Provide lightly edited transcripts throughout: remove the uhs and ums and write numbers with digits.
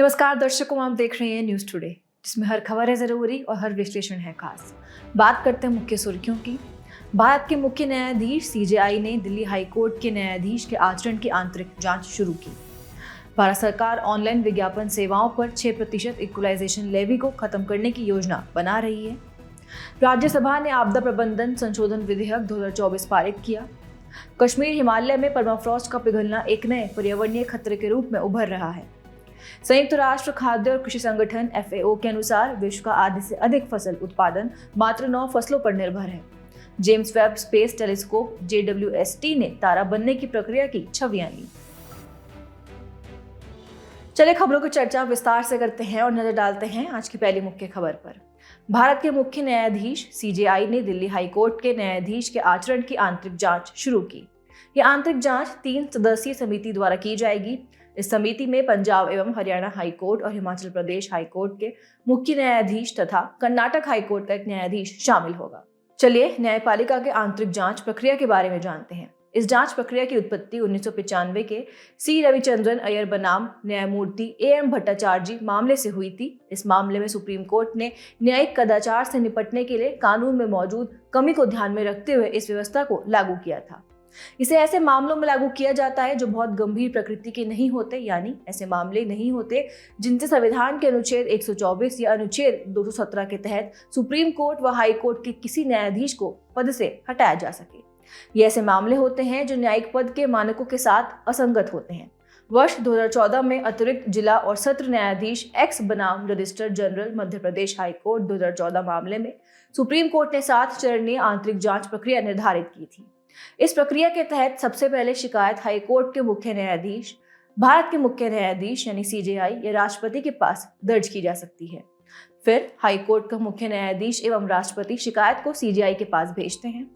नमस्कार दर्शकों, आप देख रहे हैं न्यूज़ टुडे, जिसमें हर खबर है ज़रूरी और हर विश्लेषण है खास। बात करते हैं मुख्य सुर्खियों की। भारत के मुख्य न्यायाधीश सीजेआई ने दिल्ली हाई कोर्ट के न्यायाधीश के आचरण की आंतरिक जांच शुरू की। भारत सरकार ऑनलाइन विज्ञापन सेवाओं पर 6% इक्वलाइजेशन लेवी को खत्म करने की योजना बना रही है। राज्यसभा ने आपदा प्रबंधन संशोधन विधेयक 2024 पारित किया। कश्मीर हिमालय में पर्माफ्रॉस्ट का पिघलना एक नए पर्यावरणीय खतरे के रूप में उभर रहा है। संयुक्त राष्ट्र खाद्य और कृषि संगठन FAO के अनुसार विश्व का आधे से अधिक फसल उत्पादन मात्र 9 फसलों पर निर्भर है। James Webb space telescope JWST ने तारा बनने की प्रक्रिया की छवियां ली। चलिए खबरों की चर्चा विस्तार से करते हैं और नजर डालते हैं आज की पहली मुख्य खबर पर। भारत के मुख्य न्यायाधीश CJI ने दिल्ली हाई कोर्ट के न्यायाधीश के आचरण की आंतरिक जांच शुरू की। यह आंतरिक जांच 3 सदस्यीय समिति द्वारा की जाएगी। इस समिति में पंजाब एवं हरियाणा हाई कोर्ट और हिमाचल प्रदेश हाई कोर्ट के मुख्य न्यायाधीश तथा कर्नाटक हाई कोर्ट का एक न्यायाधीश शामिल होगा। चलिए न्यायपालिका के आंतरिक जांच प्रक्रिया के बारे में जानते हैं। इस जांच प्रक्रिया की उत्पत्ति 1995 के C रविचंद्रन अय्यर बनाम न्यायमूर्ति AM भट्टाचार्य जी मामले से हुई थी। इस मामले में सुप्रीम कोर्ट ने न्यायिक कदाचार से निपटने के लिए कानून में मौजूद कमी को ध्यान में रखते हुए इस व्यवस्था को लागू किया था। इसे ऐसे मामलों में लागू किया जाता है जो बहुत गंभीर प्रकृति के नहीं होते, यानी ऐसे मामले नहीं होते जिनसे संविधान के अनुच्छेद 124 या अनुच्छेद 217 के तहत सुप्रीम कोर्ट व हाई कोर्ट के किसी न्यायाधीश को पद से हटाया जा सके। ये ऐसे मामले होते हैं जो न्यायिक पद के मानकों के साथ असंगत होते हैं। वर्ष 2014 में अतिरिक्त जिला और सत्र न्यायाधीश X बनाम registrar general Madhya Pradesh high court 2014 मामले में सुप्रीम कोर्ट ने 7 चरणीय आंतरिक जांच प्रक्रिया निर्धारित की थी। इस प्रक्रिया के तहत सबसे पहले शिकायत हाई कोर्ट के मुख्य न्यायाधीश, भारत के मुख्य न्यायाधीश यानी CJI या राष्ट्रपति के पास दर्ज की जा सकती है। फिर हाई कोर्ट का मुख्य न्यायाधीश एवं राष्ट्रपति शिकायत को CJI के पास भेजते हैं।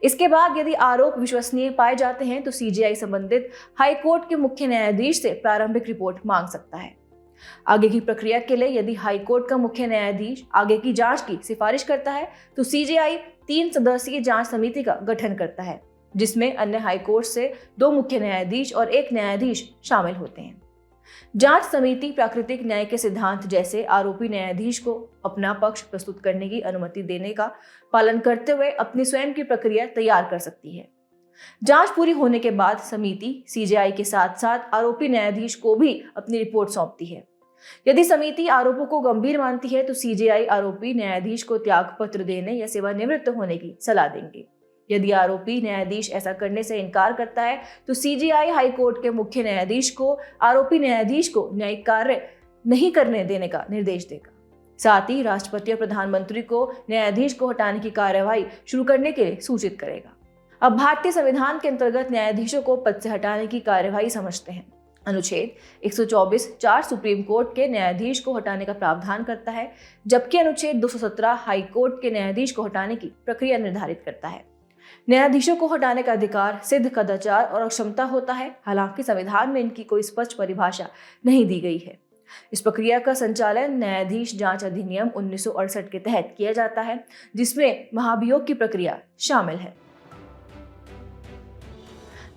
इसके बाद यदि आरोप विश्वसनीय पाए जाते हैं तो CJI संबंधित हाई कोर्ट के मुख्य न्यायाधीश से प्रारंभिक रिपोर्ट मांग सकता है। आगे की प्रक्रिया के लिए यदि हाई कोर्ट का मुख्य न्यायाधीश आगे की जांच की सिफारिश करता है तो CJI 3 सदस्यीय जांच समिति का गठन करता है, जिसमें अन्य हाई कोर्ट से 2 मुख्य न्यायाधीश और 1 न्यायाधीश शामिल होते हैं। जांच समिति प्राकृतिक न्याय के सिद्धांत जैसे आरोपी न्यायाधीश को अपना पक्ष प्रस्तुत करने की अनुमति देने का पालन करते हुए अपनी स्वयं की प्रक्रिया तैयार कर सकती है। जांच पूरी होने के बाद समिति CJI के साथ साथ आरोपी न्यायाधीश को भी अपनी रिपोर्ट सौंपती है। यदि समिति आरोपों को गंभीर मानती है तो CJI आरोपी न्यायाधीश को त्याग पत्र देने या सेवानिवृत्त होने की सलाह देंगे। यदि आरोपी न्यायाधीश ऐसा करने से इनकार करता है तो CJI हाई कोर्ट के मुख्य न्यायाधीश को आरोपी न्यायाधीश को न्यायिक कार्य नहीं करने देने का निर्देश देगा। साथ ही राष्ट्रपति और प्रधानमंत्री को न्यायाधीश को हटाने की कार्यवाही शुरू करने के लिए सूचित करेगा। अब भारतीय संविधान के अंतर्गत न्यायाधीशों को पद से हटाने की कार्यवाही समझते हैं। अनुच्छेद 124(4) सुप्रीम कोर्ट के न्यायाधीश को हटाने का प्रावधान करता है, जबकि अनुच्छेद 217 हाई कोर्ट के न्यायाधीश को हटाने की प्रक्रिया निर्धारित करता है। न्यायाधीशों को हटाने का अधिकार सिद्ध कदाचार और अक्षमता होता है, हालांकि संविधान में इनकी कोई स्पष्ट परिभाषा नहीं दी गई है। इस प्रक्रिया का संचालन न्यायाधीश जांच अधिनियम 1968 के तहत किया जाता है, जिसमें महाभियोग की प्रक्रिया शामिल है।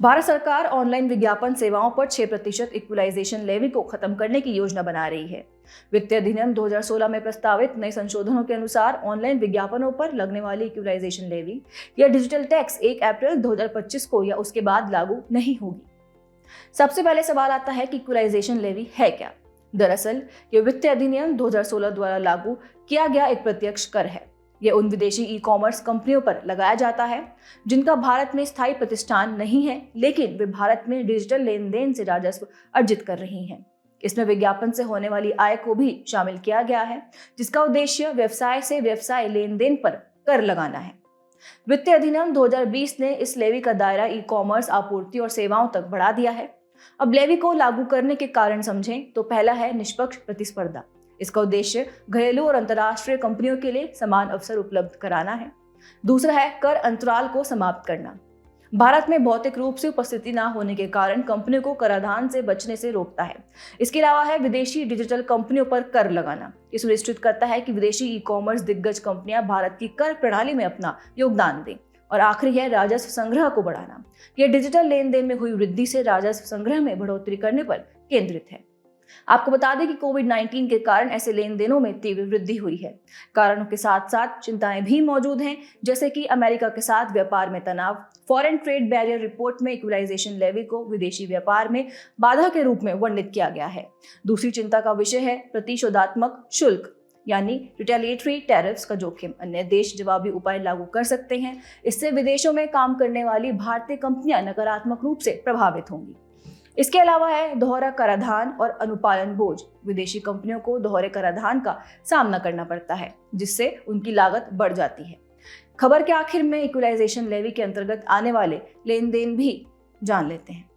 भारत सरकार ऑनलाइन विज्ञापन सेवाओं पर 6% इक्वलाइजेशन लेवी को खत्म करने की योजना बना रही है। वित्तीय अधिनियम 2016 में प्रस्तावित नए संशोधनों के अनुसार ऑनलाइन विज्ञापनों पर लगने वाली इक्वलाइजेशन लेवी या डिजिटल टैक्स 1 अप्रैल 2025 को या उसके बाद लागू नहीं होगी। सबसे पहले सवाल आता है कि इक्वलाइजेशन लेवी है क्या? दरअसल यह वित्तीय अधिनियम 2016 द्वारा लागू किया गया एक प्रत्यक्ष कर है। यह उन विदेशी ई-कॉमर्स कंपनियों पर लगाया जाता है जिनका भारत में स्थायी प्रतिष्ठान नहीं है, लेकिन वे भारत में डिजिटल लेन देन से राजस्व अर्जित कर रही हैं। इसमें विज्ञापन से होने वाली आय को भी शामिल किया गया है, जिसका उद्देश्य व्यवसाय से व्यवसाय लेन देन पर कर लगाना है। वित्तीय अधिनियम 2020 ने इस लेवी का दायरा ई-कॉमर्स आपूर्ति और सेवाओं तक बढ़ा दिया है। अब लेवी को लागू करने के कारण समझें तो पहला है निष्पक्ष प्रतिस्पर्धा। इसका उद्देश्य घरेलू और अंतर्राष्ट्रीय कंपनियों के लिए समान अवसर उपलब्ध कराना है। दूसरा है कर अंतराल को समाप्त करना। भारत में भौतिक रूप से उपस्थिति न होने के कारण कंपनियों को कराधान से बचने से रोकता है। इसके अलावा है विदेशी डिजिटल कंपनियों पर कर लगाना। ये सुनिश्चित करता है कि विदेशी ई-कॉमर्स दिग्गज कंपनियां भारत की कर प्रणाली में अपना योगदान दें। और आखिरी है राजस्व संग्रह को बढ़ाना। यह डिजिटल लेन देन में हुई वृद्धि से राजस्व संग्रह में बढ़ोतरी करने पर केंद्रित है। आपको बता दें कि कोविड-19 के कारण ऐसे लेन देनों में तीव्र वृद्धि हुई है। कारणों के साथ साथ चिंताएं भी मौजूद हैं, जैसे कि अमेरिका के साथ व्यापार में तनाव। फॉरेन ट्रेड बैरियर रिपोर्ट में इक्वलाइजेशन लेवी को विदेशी व्यापार में बाधा के रूप में वर्णित किया गया है। दूसरी चिंता का विषय है प्रतिशोधात्मक शुल्क यानी रिटेलिएटरी टैरिफ्स का जोखिम। अन्य देश जवाबी उपाय लागू कर सकते हैं। इससे विदेशों में काम करने वाली भारतीय कंपनियां नकारात्मक रूप से प्रभावित होंगी। इसके अलावा है दोहरा कराधान और अनुपालन बोझ। विदेशी कंपनियों को दोहरे कराधान का सामना करना पड़ता है, जिससे उनकी लागत बढ़ जाती है। खबर के आखिर में इक्वलाइजेशन लेवी के अंतर्गत आने वाले लेन देन भी जान लेते हैं।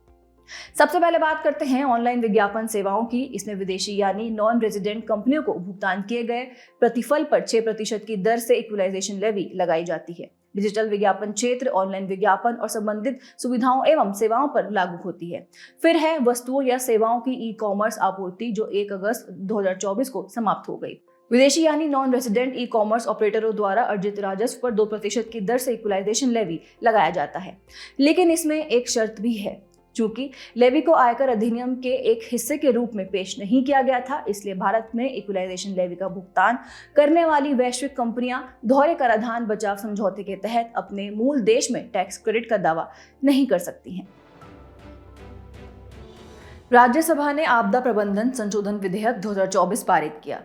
सबसे पहले बात करते हैं ऑनलाइन विज्ञापन सेवाओं की। इसमें विदेशी यानी नॉन रेजिडेंट कंपनियों को भुगतान किए गए प्रतिफल पर 6% की दर से इक्वलाइजेशन लेवी लगाई जाती है। डिजिटल विज्ञापन क्षेत्र ऑनलाइन विज्ञापन और संबंधित सुविधाओं एवं सेवाओं पर लागू होती है। फिर है वस्तुओं या सेवाओं की ई-कॉमर्स आपूर्ति, जो 1 अगस्त 2024 को समाप्त हो गई। विदेशी यानी नॉन रेजिडेंट ई कॉमर्स ऑपरेटरों द्वारा अर्जित राजस्व पर 2% की दर से इक्वलाइजेशन लेवी लगाया जाता है। लेकिन इसमें एक शर्त भी है। चूंकि लेवी को आयकर अधिनियम के एक हिस्से के रूप में पेश नहीं किया गया था, इसलिए भारत में इक्वलाइजेशन लेवी का भुगतान करने वाली वैश्विक कंपनियां दोहरे कराधान बचाव समझौते के तहत अपने मूल देश में टैक्स क्रेडिट का दावा नहीं कर सकती हैं। राज्यसभा ने आपदा प्रबंधन संशोधन विधेयक 2024 पारित किया।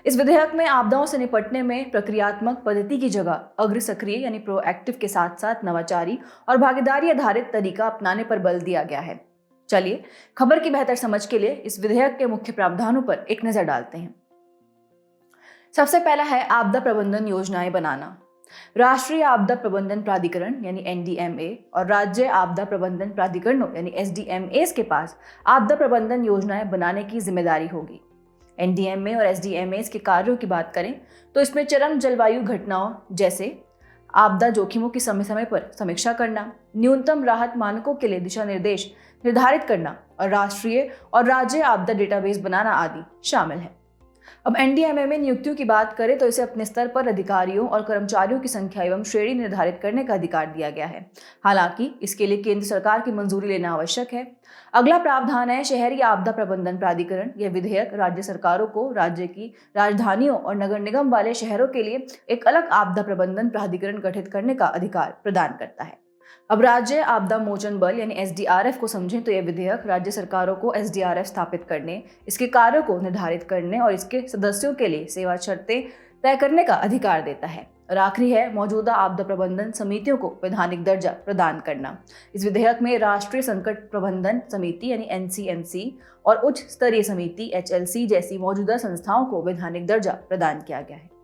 इस विधेयक में आपदाओं से निपटने में प्रक्रियात्मक पद्धति की जगह अग्र सक्रिय यानी प्रोएक्टिव के साथ साथ नवाचारी और भागीदारी आधारित तरीका अपनाने पर बल दिया गया है। चलिए खबर की बेहतर समझ के लिए इस विधेयक के मुख्य प्रावधानों पर एक नजर डालते हैं। सबसे पहला है आपदा प्रबंधन योजनाएं बनाना। राष्ट्रीय आपदा प्रबंधन प्राधिकरण यानी NDMA और राज्य आपदा प्रबंधन प्राधिकरणों यानी SDMAs के पास आपदा प्रबंधन योजनाएं बनाने की जिम्मेदारी होगी। NDMA और SDMAs के कार्यों की बात करें तो इसमें चरम जलवायु घटनाओं जैसे आपदा जोखिमों की समय समय पर समीक्षा करना, न्यूनतम राहत मानकों के लिए दिशा निर्देश निर्धारित करना और राष्ट्रीय और राज्य आपदा डेटाबेस बनाना आदि शामिल है। अब NDMA में नियुक्तियों की बात करें तो इसे अपने स्तर पर अधिकारियों और कर्मचारियों की संख्या एवं श्रेणी निर्धारित करने का अधिकार दिया गया है। हालांकि इसके लिए केंद्र सरकार की मंजूरी लेना आवश्यक है। अगला प्रावधान है शहरी आपदा प्रबंधन प्राधिकरण। यह विधेयक राज्य सरकारों को राज्य की राजधानियों और नगर निगम वाले शहरों के लिए एक अलग आपदा प्रबंधन प्राधिकरण गठित करने का अधिकार प्रदान करता है। अब राज्य आपदा मोचन बल यानी SDRF को समझें तो यह विधेयक राज्य सरकारों को SDRF स्थापित करने, इसके कार्यों को निर्धारित करने और इसके सदस्यों के लिए सेवा शर्तें तय करने का अधिकार देता है। और आखिरी है मौजूदा आपदा प्रबंधन समितियों को वैधानिक दर्जा प्रदान करना। इस विधेयक में राष्ट्रीय संकट प्रबंधन समिति यानी NCMC और उच्च स्तरीय समिति HLC जैसी मौजूदा संस्थाओं को वैधानिक दर्जा प्रदान किया गया है।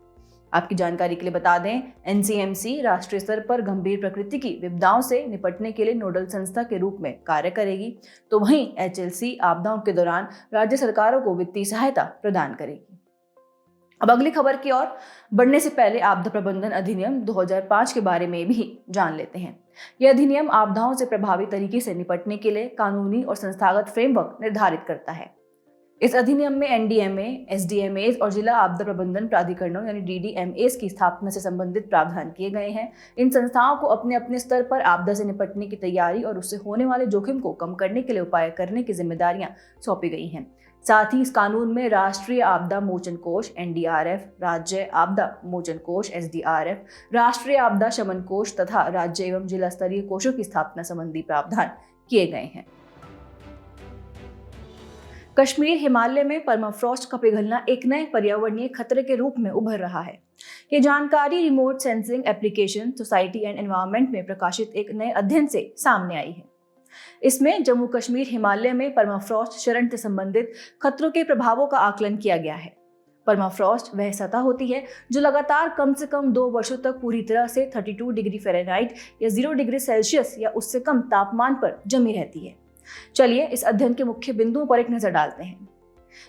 आपकी जानकारी के लिए बता दें, NCMC राष्ट्रीय स्तर पर गंभीर प्रकृति की विपदाओं से निपटने के लिए नोडल संस्था के रूप में कार्य करेगी, तो वहीं HLC आपदाओं के दौरान राज्य सरकारों को वित्तीय सहायता प्रदान करेगी। अब अगली खबर की ओर बढ़ने से पहले आपदा प्रबंधन अधिनियम 2005 के बारे में भी जान लेते हैं। यह अधिनियम आपदाओं से प्रभावी तरीके से निपटने के लिए कानूनी और संस्थागत फ्रेमवर्क निर्धारित करता है। इस अधिनियम में NDMA, SDMAs और जिला आपदा प्रबंधन प्राधिकरणों यानी DDMAs की स्थापना से संबंधित प्रावधान किए गए हैं। इन संस्थाओं को अपने अपने स्तर पर आपदा से निपटने की तैयारी और उससे होने वाले जोखिम को कम करने के लिए उपाय करने की जिम्मेदारियां सौंपी गई हैं। साथ ही इस कानून में राष्ट्रीय आपदा मोचन कोष NDRF, राज्य आपदा मोचन कोष SDRF, राष्ट्रीय आपदा शमन कोष तथा राज्य एवं जिला स्तरीय कोषों की स्थापना संबंधी प्रावधान किए गए हैं। कश्मीर हिमालय में परमाफ्रॉस्ट का पिघलना एक नए पर्यावरणीय खतरे के रूप में उभर रहा है। ये जानकारी remote sensing application society and environment में प्रकाशित एक नए अध्ययन से सामने आई है। इसमें जम्मू कश्मीर हिमालय में परमाफ्रॉस्ट क्षरण से संबंधित खतरों के प्रभावों का आकलन किया गया है। परमाफ्रॉस्ट वह सतह होती है जो लगातार कम से कम 2 वर्षों तक पूरी तरह से 32 डिग्री फ़ारेनहाइट या 0 डिग्री सेल्सियस या उससे कम तापमान पर जमी रहती है। चलिए इस अध्ययन के मुख्य बिंदुओं पर एक नजर डालते हैं।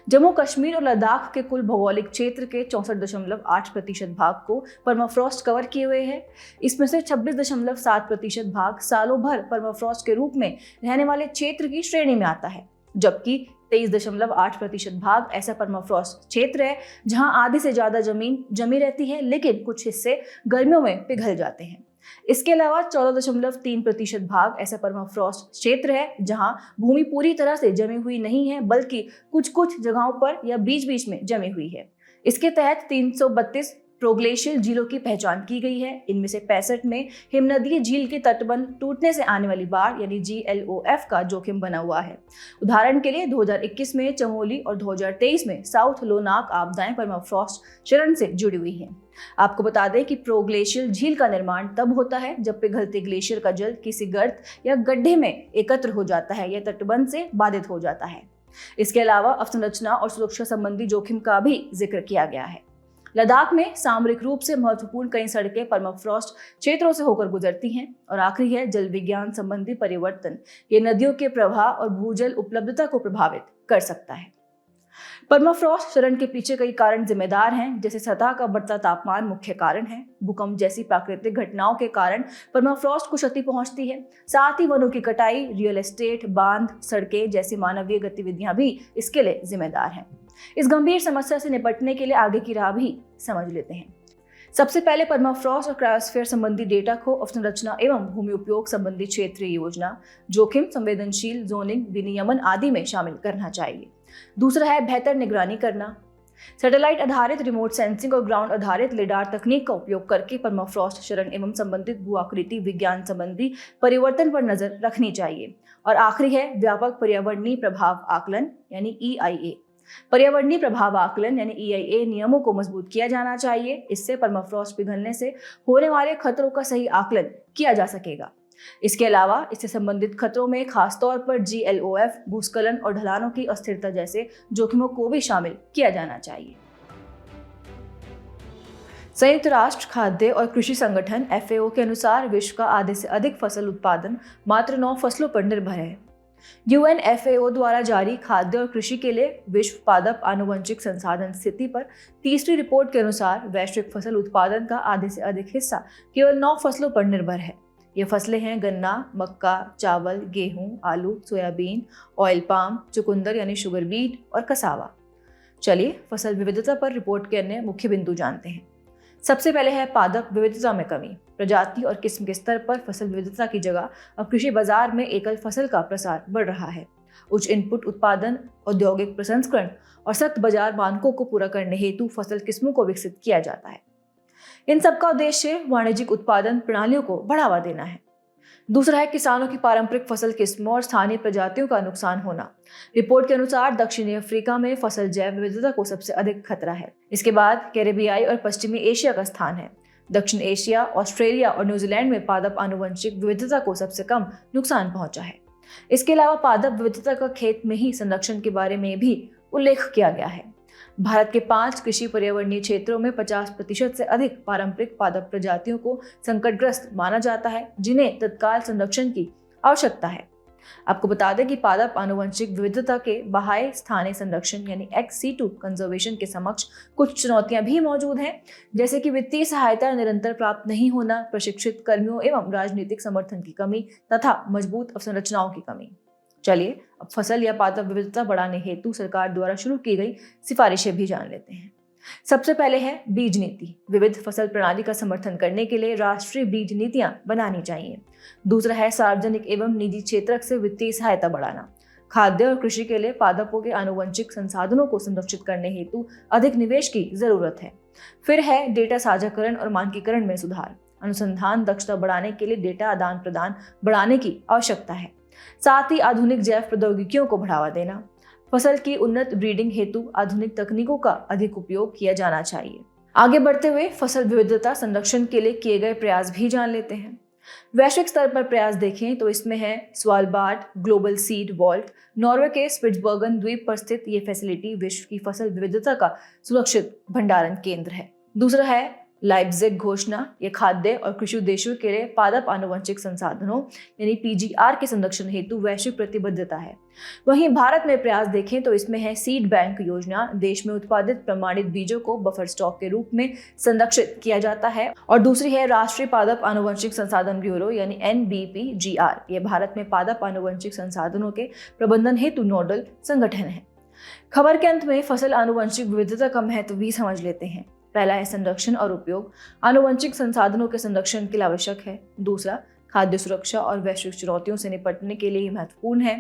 जम्मू कश्मीर और लद्दाख के कुल भौगोलिक क्षेत्र के 64.8% भाग को परमाफ्रॉस्ट कवर किए हुए है। इसमें से 26.7% भाग सालों भर परमाफ्रॉस्ट के रूप में रहने वाले क्षेत्र की श्रेणी में आता है, जबकि 23.8% भाग ऐसा परमाफ्रॉस्ट क्षेत्र है जहां आधे से ज्यादा जमीन जमी रहती है, लेकिन कुछ हिस्से गर्मियों में पिघल जाते हैं। इसके अलावा 14.3% भाग ऐसा परमाफ्रॉस्ट क्षेत्र है जहां भूमि पूरी तरह से जमी हुई नहीं है, बल्कि कुछ कुछ जगहों पर या बीच बीच में जमी हुई है। इसके तहत 332 प्रोग्लेशियल झीलों की पहचान की गई है। इनमें से 65 में हिमनदीय झील के तटबंध टूटने से आने वाली बाढ़ यानी GLOF का जोखिम बना हुआ है। उदाहरण के लिए 2021 में चमोली और 2023 में साउथ लोनाक आपदाएं परमाफ्रॉस्ट चरण से जुड़ी हुई हैं। आपको बता दें कि प्रोग्लेशियल झील का निर्माण तब होता है जब पिघलते ग्लेशियर का जल किसी गर्त या गड्ढे में एकत्र हो जाता है या तटबंध से बाधित हो जाता है। इसके अलावा अवसंरचना और सुरक्षा संबंधी जोखिम का भी जिक्र किया गया है। लद्दाख में सामरिक रूप से महत्वपूर्ण कई सड़कें परमाफ्रॉस्ट क्षेत्रों से होकर गुजरती हैं। और आखिरी है जल विज्ञान संबंधी परिवर्तन। ये नदियों के प्रवाह और भूजल उपलब्धता को प्रभावित कर सकता है। परमाफ्रॉस्ट चरण के पीछे कई कारण जिम्मेदार हैं, जैसे सतह का बढ़ता तापमान मुख्य कारण है। भूकंप जैसी प्राकृतिक घटनाओं के कारण परमाफ्रॉस्ट को क्षति पहुंचती है। साथ ही वनों की कटाई, रियल एस्टेट, बांध, सड़कें जैसी मानवीय गतिविधियां भी इसके लिए जिम्मेदार हैं। इस गंभीर समस्या से निपटने के लिए आगे की राह भी समझ लेते हैं। सबसे पहले परमाफ्रॉस्ट और क्रायोस्फीयर संबंधी डेटा को अवसंरचना एवं भूमि उपयोग संबंधी क्षेत्रीय योजना, जोखिम संवेदनशील जोनिंग, विनियमन आदि में शामिल करना चाहिए। दूसरा है बेहतर निगरानी करना। सैटेलाइट आधारित रिमोट सेंसिंग और ग्राउंड आधारित लिडार तकनीक का उपयोग करके परमाफ्रॉस्ट चरण एवं संबंधित भू आकृति विज्ञान संबंधी परिवर्तन पर नजर रखनी चाहिए। और आखिरी है व्यापक पर्यावरणीय प्रभाव आकलन यानी EIA। पर्यावरणीय प्रभाव आकलन यानी EIA नियमों को मजबूत किया जाना चाहिए। इससे परमाफ्रॉस्ट पिघलने से होने वाले खतरों का सही आकलन किया जा सकेगा। इसके अलावा इससे संबंधित खतरों में खासतौर पर GLOF, भूस्खलन और ढलानों की अस्थिरता जैसे जोखिमों को भी शामिल किया जाना चाहिए। संयुक्त राष्ट्र खाद्य और कृषि संगठन FAO के अनुसार विश्व का आधे से अधिक फसल उत्पादन मात्र 9 फसलों पर निर्भर है। UNFAO द्वारा जारी खाद्य और कृषि के लिए विश्व पादप आनुवंशिक संसाधन स्थिति पर तीसरी रिपोर्ट के अनुसार वैश्विक फसल उत्पादन का आधे से अधिक हिस्सा केवल 9 फसलों पर निर्भर है। ये फसलें हैं गन्ना, मक्का, चावल, गेहूं, आलू, सोयाबीन, ऑयल पाम, चुकंदर यानी शुगर बीट और कसावा। चलिए फसल विविधता पर रिपोर्ट के अन्य मुख्य बिंदु जानते हैं। सबसे पहले है पादप विविधता में कमी। प्रजाति और किस्म के स्तर पर फसल विविधता की जगह अब कृषि बाजार में एकल फसल का प्रसार बढ़ रहा है। उच्च इनपुट उत्पादन, औद्योगिक प्रसंस्करण और सख्त बाजार मानकों को पूरा करने हेतु फसल किस्मों को विकसित किया जाता है। इन सबका उद्देश्य वाणिज्यिक उत्पादन प्रणालियों को बढ़ावा देना है। दूसरा है किसानों की पारंपरिक फसल किस्मों और स्थानीय प्रजातियों का नुकसान होना। रिपोर्ट के अनुसार दक्षिणी अफ्रीका में फसल जैव विविधता को सबसे अधिक खतरा है। इसके बाद कैरेबियाई और पश्चिमी एशिया का स्थान है। दक्षिण एशिया, ऑस्ट्रेलिया और न्यूजीलैंड में पादप आनुवंशिक विविधता को सबसे कम नुकसान पहुंचा है। इसके अलावा पादप विविधता का खेत में ही संरक्षण के बारे में भी उल्लेख किया गया है। भारत के 5 कृषि पर्यावरणीय क्षेत्रों में 50% से अधिक पारंपरिक पादप प्रजातियों को संकटग्रस्त माना जाता है, जिन्हें तत्काल संरक्षण की आवश्यकता है। आपको बता दें कि पादप आनुवंशिक विविधता के बाह्य स्थानीय संरक्षण यानी ex situ कंजर्वेशन के समक्ष कुछ चुनौतियां भी मौजूद हैं, जैसे कि वित्तीय सहायता निरंतर प्राप्त नहीं होना, प्रशिक्षित कर्मियों एवं राजनीतिक समर्थन की कमी तथा मजबूत अवसंरचनाओं की कमी। चलिए अब फसल या पादप विविधता बढ़ाने हेतु सरकार द्वारा शुरू की गई सिफारिशें भी जान लेते हैं। सबसे पहले है बीज नीति। विविध फसल प्रणाली का समर्थन करने के लिए राष्ट्रीय बीज नीतियां बनानी चाहिए। दूसरा है सार्वजनिक एवं निजी क्षेत्र से वित्तीय सहायता बढ़ाना। खाद्य और कृषि के लिए पादपों के आनुवंशिक संसाधनों को संरक्षित करने हेतु अधिक निवेश की जरूरत है। फिर है डेटा साझाकरण और मानकीकरण में सुधार। अनुसंधान दक्षता बढ़ाने के लिए डेटा आदान प्रदान बढ़ाने की आवश्यकता है। साथ ही आधुनिक जैव प्रौद्योगिकियों को बढ़ावा देना। फसल की उन्नत ब्रीडिंग हेतु आधुनिक तकनीकों का अधिक उपयोग किया जाना चाहिए। आगे बढ़ते हुए फसल विविधता संरक्षण के लिए किए गए प्रयास भी जान लेते हैं। वैश्विक स्तर पर प्रयास देखें तो इसमें है Svalbard global seed vault. Norway के स्पिट्सबर्गन द्वीप पर स्थित ये फैसिलिटी विश्व की फसल विविधता का सुरक्षित भंडारण केंद्र है। दूसरा है लाइप्जिग घोषणा। ये खाद्य और कृषि उद्देश्यों के लिए पादप आनुवंशिक संसाधनों यानी PGR के संरक्षण हेतु वैश्विक प्रतिबद्धता है। वहीं भारत में प्रयास देखें तो इसमें है सीड बैंक योजना। देश में उत्पादित प्रमाणित बीजों को बफर स्टॉक के रूप में संरक्षित किया जाता है। और दूसरी है राष्ट्रीय पादप आनुवंशिक संसाधन ब्यूरो यानी NBPGR। ये भारत में पादप आनुवंशिक संसाधनों के प्रबंधन हेतु नोडल संगठन है। खबर के अंत में फसल आनुवंशिक विविधता का महत्व भी समझ लेते हैं। पहला है संरक्षण और उपयोग। आनुवंशिक संसाधनों के संरक्षण के लिए आवश्यक है। दूसरा, खाद्य सुरक्षा और वैश्विक चुनौतियों से निपटने के लिए महत्वपूर्ण है।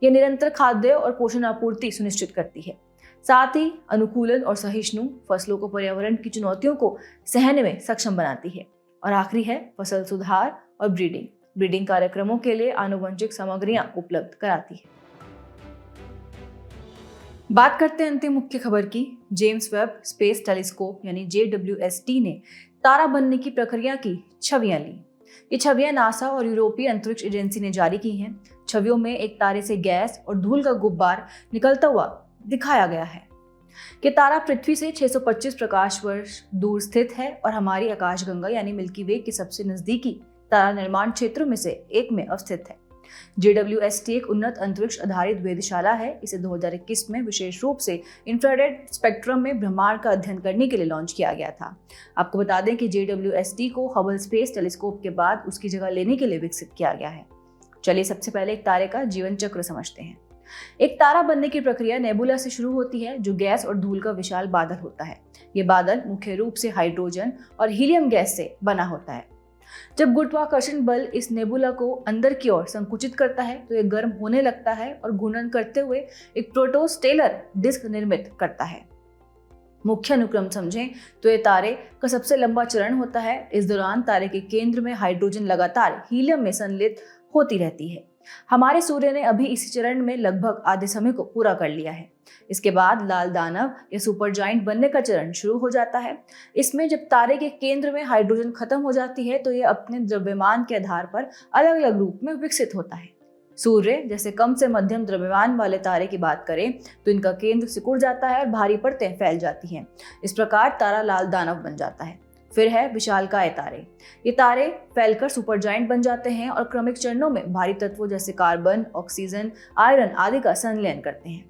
यह निरंतर खाद्य और पोषण आपूर्ति सुनिश्चित करती है। साथ ही अनुकूलन और सहिष्णु फसलों को पर्यावरण की चुनौतियों को सहने में सक्षम बनाती है। और आखिरी है फसल सुधार और ब्रीडिंग कार्यक्रमों के लिए आनुवंशिक सामग्रियां उपलब्ध कराती है। बात करते हैं अंतिम मुख्य खबर की। जेम्स वेब स्पेस टेलीस्कोप यानी JWST ने तारा बनने की प्रक्रिया की छवियां ली। ये छवियां नासा और यूरोपीय अंतरिक्ष एजेंसी ने जारी की हैं। छवियों में एक तारे से गैस और धूल का गुब्बार निकलता हुआ दिखाया गया है। कि तारा पृथ्वी से 625 प्रकाश वर्ष दूर स्थित है और हमारी आकाशगंगा यानी मिल्की वे के सबसे नजदीकी तारा निर्माण क्षेत्रों में से एक में अवस्थित है। JWST एक उन्नत अंतरिक्ष आधारित वेधशाला है। इसे 2021 में विशेष रूप से इंफ्रारेड स्पेक्ट्रम में ब्रह्मांड का अध्ययन करने के लिए लॉन्च किया गया था। आपको बता दें कि JWST को हबल स्पेस टेलीस्कोप के बाद उसकी जगह लेने के लिए विकसित किया गया है। चलिए सबसे पहले एक तारे का जीवन चक्र समझते हैं। एक तारा बनने की प्रक्रिया नेबुला से शुरू होती है, जो गैस और धूल का विशाल बादल होता है। ये बादल मुख्य रूप से हाइड्रोजन और हीलियम गैस से बना होता है। जब गुरुत्वाकर्षण बल इस नेबुला को अंदर की ओर संकुचित करता है तो ये गर्म होने लगता है और घूर्णन करते हुए एक प्रोटोस्टेलर डिस्क निर्मित करता है। मुख्य अनुक्रम समझें तो ये तारे का सबसे लंबा चरण होता है। इस दौरान तारे के केंद्र में हाइड्रोजन लगातार हीलियम में संलित होती रहती है। हमारे सूर्य ने अभी इसी चरण में लगभग आधे समय को पूरा कर लिया है। इसके बाद लाल दानव या सुपर जाइंट बनने का चरण शुरू हो जाता है। इसमें जब तारे के केंद्र में हाइड्रोजन खत्म हो जाती है तो यह अपने द्रव्यमान के आधार पर अलग अलग रूप में विकसित होता है। सूर्य जैसे कम से मध्यम द्रव्यमान वाले तारे की बात करें तो इनका केंद्र सिकुड़ जाता है और भारी परतें फैल जाती हैं। इस प्रकार तारा लाल दानव बन जाता है। फिर है विशालकाय तारे। ये तारे फैलकर सुपर जाइंट बन जाते हैं और क्रमिक चरणों में भारी तत्वों जैसे कार्बन, ऑक्सीजन, आयरन आदि का संलयन करते हैं।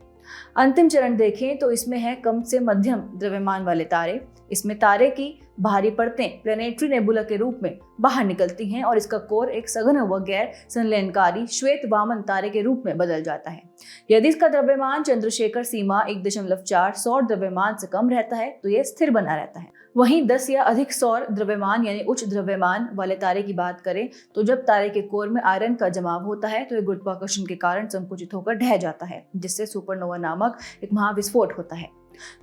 अंतिम चरण देखें तो इसमें है कम से मध्यम द्रव्यमान वाले तारे। इसमें तारे की भारी परतें प्लैनेटरी नेबुला के रूप में बाहर निकलती हैं और इसका कोर एक सघन व गैर संलयनकारी श्वेत वामन तारे के रूप में बदल जाता है। यदि इसका द्रव्यमान चंद्रशेखर सीमा 1.4 सौर द्रव्यमान से कम रहता है तो यह स्थिर बना रहता है। वहीं 10 या अधिक सौर द्रव्यमान यानी उच्च द्रव्यमान वाले तारे की बात करें तो जब तारे के कोर में आयरन का जमाव होता है तो यह गुरुत्वाकर्षण के कारण संकुचित होकर ढह जाता है, जिससे सुपरनोवा नामक एक महाविस्फोट होता है।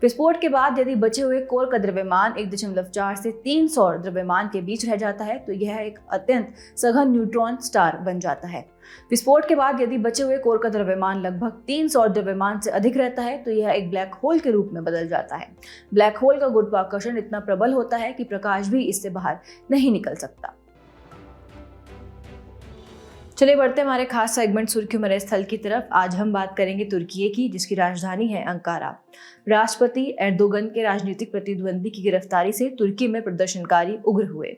विस्फोट के बाद यदि बचे हुए कोर का द्रव्यमान 1.4 से 3 सौर द्रव्यमान के बीच रह जाता है तो यह एक अत्यंत सघन न्यूट्रॉन स्टार बन जाता है। विस्फोट के बाद यदि बचे हुए कोर का द्रव्यमान लगभग 3 सौर द्रव्यमान से अधिक रहता है तो यह एक ब्लैक होल के रूप में बदल जाता है। ब्लैक होल का गुरुत्वाकर्षण इतना प्रबल होता है कि प्रकाश भी इससे बाहर नहीं निकल सकता। चलिए बढ़ते हमारे खास सेगमेंट सुर्खियों में स्थल की तरफ। आज हम बात करेंगे तुर्की की, जिसकी राजधानी है अंकारा। राष्ट्रपति एर्दोगन के राजनीतिक प्रतिद्वंदी की गिरफ्तारी से तुर्की में प्रदर्शनकारी उग्र हुए।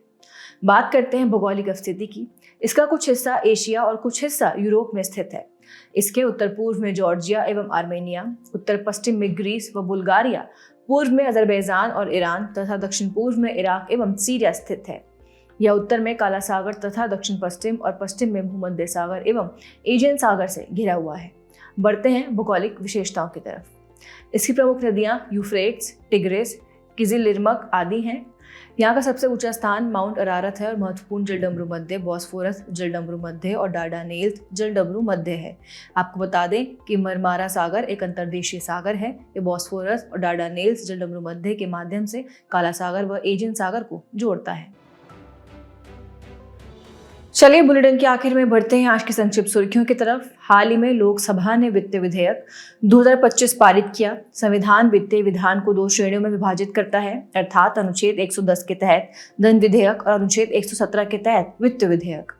बात करते हैं भौगोलिक स्थिति की। इसका कुछ हिस्सा एशिया और कुछ हिस्सा यूरोप में स्थित है। इसके उत्तर पूर्व में जॉर्जिया एवं आर्मेनिया, उत्तर पश्चिम में ग्रीस व बुल्गारिया, पूर्व में अजरबैजान और ईरान तथा दक्षिण पूर्व में इराक एवं सीरिया स्थित है। यह उत्तर में काला सागर तथा दक्षिण पश्चिम और पश्चिम में भूमध्य सागर एवं एजियन सागर से घिरा हुआ है। बढ़ते हैं भौगोलिक विशेषताओं की तरफ। इसकी प्रमुख नदियां यूफ्रेट्स, टिग्रिस, किजिल-लिरमक आदि हैं। यहाँ का सबसे ऊंचा स्थान माउंट अरारत है और महत्वपूर्ण जलडमरू मध्य बॉस्फोरस जलडमरू मध्य और डार्डानेल्स जलडमरू मध्य है। आपको बता दें कि मरमारा सागर एक अंतर्देशीय सागर है। ये बॉस्फोरस और डार्डानेल्स जलडमरू मध्य के माध्यम से काला सागर व एजियन सागर को जोड़ता है। चलिए बुलेटिन के आखिर में बढ़ते हैं आज की संक्षिप्त सुर्खियों की तरफ। हाल ही में लोकसभा ने वित्तीय विधेयक 2025 पारित किया। संविधान वित्तीय विधान को 2 श्रेणियों में विभाजित करता है, अर्थात अनुच्छेद 110 के तहत धन विधेयक और अनुच्छेद 117 के तहत वित्त विधेयक।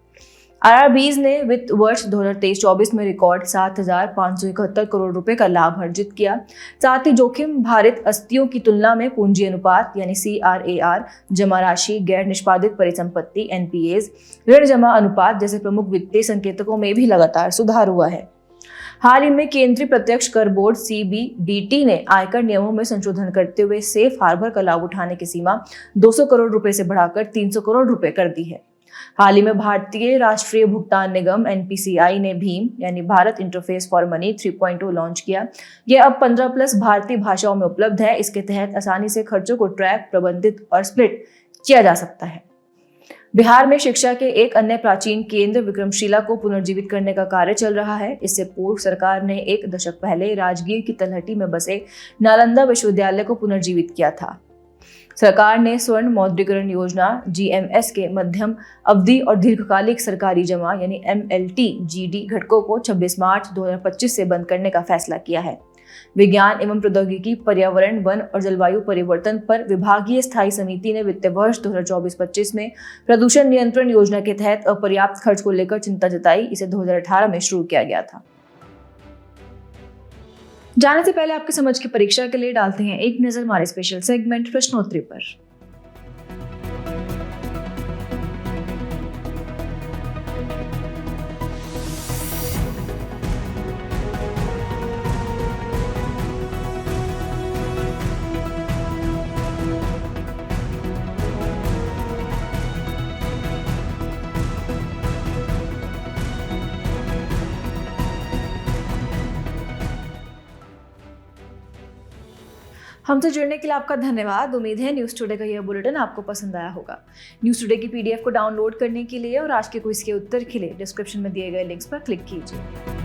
आरआरबीज ने वित्त वर्ष 2023-24 में रिकॉर्ड 7,571 करोड़ रुपए का लाभ अर्जित किया। साथ ही जोखिम भारित अस्तियों की तुलना में पूंजी अनुपात यानी CRAR, जमा राशि, गैर निष्पादित परिसंपत्ति NPAs, ऋण जमा अनुपात जैसे प्रमुख वित्तीय संकेतकों में भी लगातार सुधार हुआ है। हाल ही में केंद्रीय प्रत्यक्ष कर बोर्ड CBDT ने आयकर नियमों में संशोधन करते हुए सेफ हार्बर का लाभ उठाने की सीमा 200 करोड़ रुपए से बढ़ाकर 300 करोड़ रुपए कर दी है। हाल ही में भारतीय राष्ट्रीय भुगतान निगम NPCI ने भीम यानी Bharat interface for money 3.0 launch किया। यह अब 15+ भारतीय भाषाओं में उपलब्ध है। इसके तहत आसानी से खर्चों को ट्रैक, प्रबंधित और स्प्लिट किया जा सकता है। बिहार में शिक्षा के एक अन्य प्राचीन केंद्र विक्रमशिला को पुनर्जीवित करने का कार्य चल रहा है। इससे पूर्व सरकार ने 1 दशक पहले राजगीर की तलहटी में बसे नालंदा विश्वविद्यालय को पुनर्जीवित किया था। सरकार ने स्वर्ण मौद्रीकरण योजना GMS के मध्यम अवधि और दीर्घकालिक सरकारी जमा यानी MLT-GD घटकों को 26 मार्च 2025 से बंद करने का फैसला किया है। विज्ञान एवं प्रौद्योगिकी, पर्यावरण, वन और जलवायु परिवर्तन पर विभागीय स्थायी समिति ने वित्तीय वर्ष 2024-25 में प्रदूषण नियंत्रण योजना के तहत अपर्याप्त खर्च को लेकर चिंता जताई। इसे 2018 में शुरू किया गया था। जाने से पहले आपकी समझ की परीक्षा के लिए डालते हैं एक नजर हमारे स्पेशल सेगमेंट प्रश्नोत्तरी पर। हमसे जुड़ने के लिए आपका धन्यवाद। उम्मीद है न्यूज़ टुडे का यह बुलेटिन आपको पसंद आया होगा। न्यूज़ टुडे की PDF को डाउनलोड करने के लिए और आज के क्विज के उत्तर के लिए डिस्क्रिप्शन में दिए गए लिंक्स पर क्लिक कीजिए।